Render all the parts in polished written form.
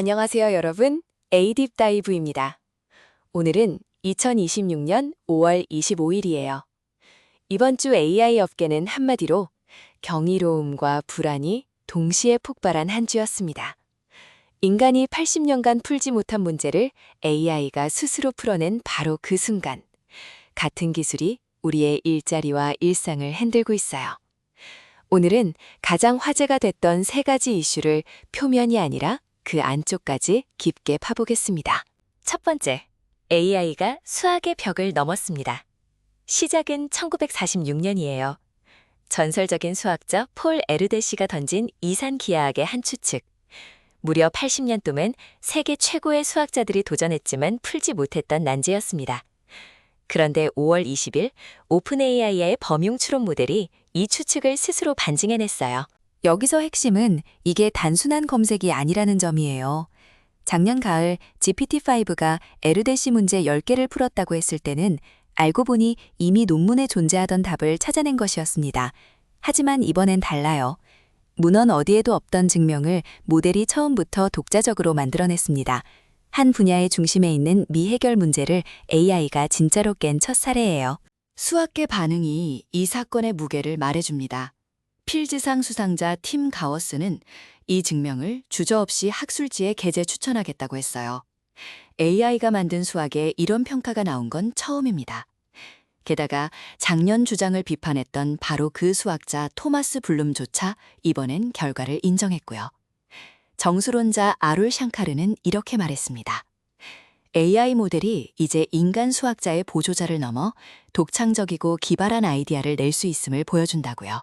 안녕하세요, 여러분. 에이딥다이브입니다. 오늘은 2026년 5월 25일이에요. 이번 주 AI 업계는 한마디로 경이로움과 불안이 동시에 폭발한 한 주였습니다. 인간이 80년간 풀지 못한 문제를 AI가 스스로 풀어낸 바로 그 순간, 같은 기술이 우리의 일자리와 일상을 흔들고 있어요. 오늘은 가장 화제가 됐던 세 가지 이슈를 표면이 아니라 그 안쪽까지 깊게 파보겠습니다. 첫 번째, AI가 수학의 벽을 넘었습니다. 시작은 1946년이에요. 전설적인 수학자 폴 에르데시가 던진 이산기하학의 한 추측. 무려 80년 동안 세계 최고의 수학자들이 도전했지만 풀지 못했던 난제였습니다. 그런데 5월 20일 오픈 AI의 범용 추론 모델이 이 추측을 스스로 반증해냈어요. 여기서 핵심은 이게 단순한 검색이 아니라는 점이에요. 작년 가을 GPT-5가 에르데시 문제 10개를 풀었다고 했을 때는 알고 보니 이미 논문에 존재하던 답을 찾아낸 것이었습니다. 하지만 이번엔 달라요. 문헌 어디에도 없던 증명을 모델이 처음부터 독자적으로 만들어냈습니다. 한 분야의 중심에 있는 미해결 문제를 AI가 진짜로 깬 첫 사례예요. 수학계 반응이 이 사건의 무게를 말해줍니다. 필즈상 수상자 팀 가워스는 이 증명을 주저없이 학술지에 게재 추천하겠다고 했어요. AI가 만든 수학에 이런 평가가 나온 건 처음입니다. 게다가 작년 주장을 비판했던 바로 그 수학자 토마스 블룸조차 이번엔 결과를 인정했고요. 정수론자 아롤 샹카르는 이렇게 말했습니다. AI 모델이 이제 인간 수학자의 보조자를 넘어 독창적이고 기발한 아이디어를 낼 수 있음을 보여준다고요.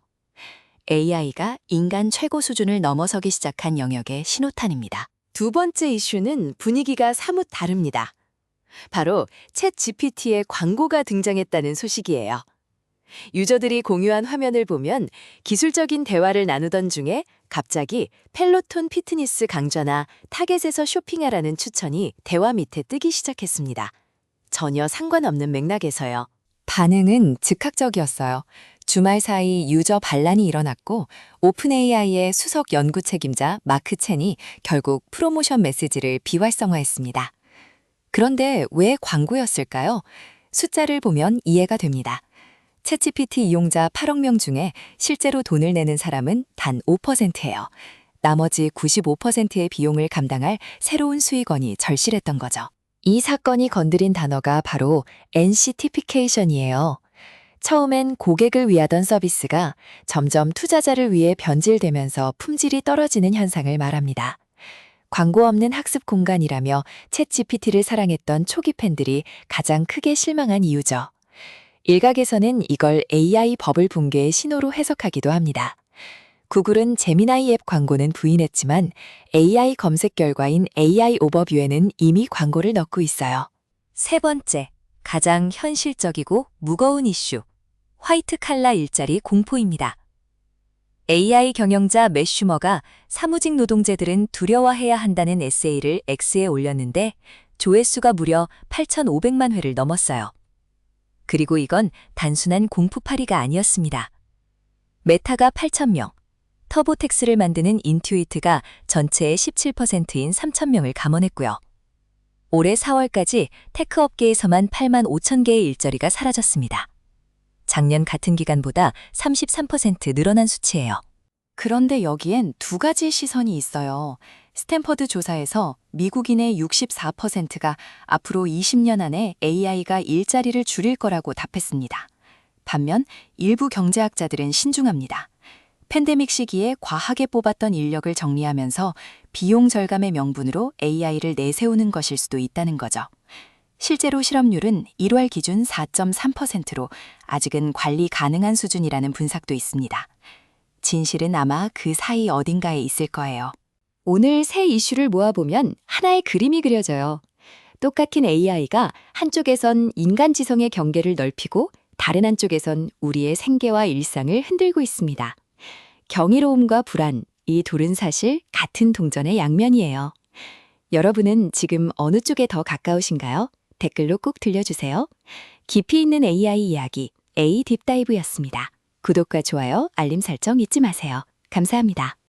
AI가 인간 최고 수준을 넘어서기 시작한 영역의 신호탄입니다. 두 번째 이슈는 분위기가 사뭇 다릅니다. 바로 챗 GPT의 광고가 등장했다는 소식이에요. 유저들이 공유한 화면을 보면 기술적인 대화를 나누던 중에 갑자기 펠로톤 피트니스 강좌나 타겟에서 쇼핑하라는 추천이 대화 밑에 뜨기 시작했습니다. 전혀 상관없는 맥락에서요. 반응은 즉각적이었어요. 주말 사이 유저 반란이 일어났고 오픈 AI의 수석 연구 책임자 마크 첸이 결국 프로모션 메시지를 비활성화했습니다. 그런데 왜 광고였을까요? 숫자를 보면 이해가 됩니다. 챗GPT 이용자 8억 명 중에 실제로 돈을 내는 사람은 단 5%예요. 나머지 95%의 비용을 감당할 새로운 수익원이 절실했던 거죠. 이 사건이 건드린 단어가 바로 NCT피케이션이에요. 처음엔 고객을 위하던 서비스가 점점 투자자를 위해 변질되면서 품질이 떨어지는 현상을 말합니다. 광고 없는 학습 공간이라며 챗GPT를 사랑했던 초기 팬들이 가장 크게 실망한 이유죠. 일각에서는 이걸 AI 버블 붕괴의 신호로 해석하기도 합니다. 구글은 제미나이 앱 광고는 부인했지만 AI 검색 결과인 AI 오버뷰에는 이미 광고를 넣고 있어요. 세 번째, 가장 현실적이고 무거운 이슈. 화이트 칼라 일자리 공포입니다. AI 경영자 맷 슈머가 사무직 노동자들은 두려워해야 한다는 에세이를 X에 올렸는데 조회수가 무려 8,500만 회를 넘었어요. 그리고 이건 단순한 공포파리가 아니었습니다. 메타가 8,000명, 터보텍스를 만드는 인투이트가 전체의 17%인 3,000명을 감원했고요. 올해 4월까지 테크 업계에서만 8만 5천 개의 일자리가 사라졌습니다. 작년 같은 기간보다 33% 늘어난 수치예요. 그런데 여기엔 두 가지 시선이 있어요. 스탠퍼드 조사에서 미국인의 64%가 앞으로 20년 안에 AI가 일자리를 줄일 거라고 답했습니다. 반면 일부 경제학자들은 신중합니다. 팬데믹 시기에 과하게 뽑았던 인력을 정리하면서 비용 절감의 명분으로 AI를 내세우는 것일 수도 있다는 거죠. 실제로 실업률은 1월 기준 4.3%로 아직은 관리 가능한 수준이라는 분석도 있습니다. 진실은 아마 그 사이 어딘가에 있을 거예요. 오늘 세 이슈를 모아보면 하나의 그림이 그려져요. 똑같은 AI가 한쪽에선 인간 지성의 경계를 넓히고 다른 한쪽에선 우리의 생계와 일상을 흔들고 있습니다. 경이로움과 불안, 이 둘은 사실 같은 동전의 양면이에요. 여러분은 지금 어느 쪽에 더 가까우신가요? 댓글로 꼭 들려주세요. 깊이 있는 AI 이야기, A 딥다이브였습니다. 구독과 좋아요, 알림 설정 잊지 마세요. 감사합니다.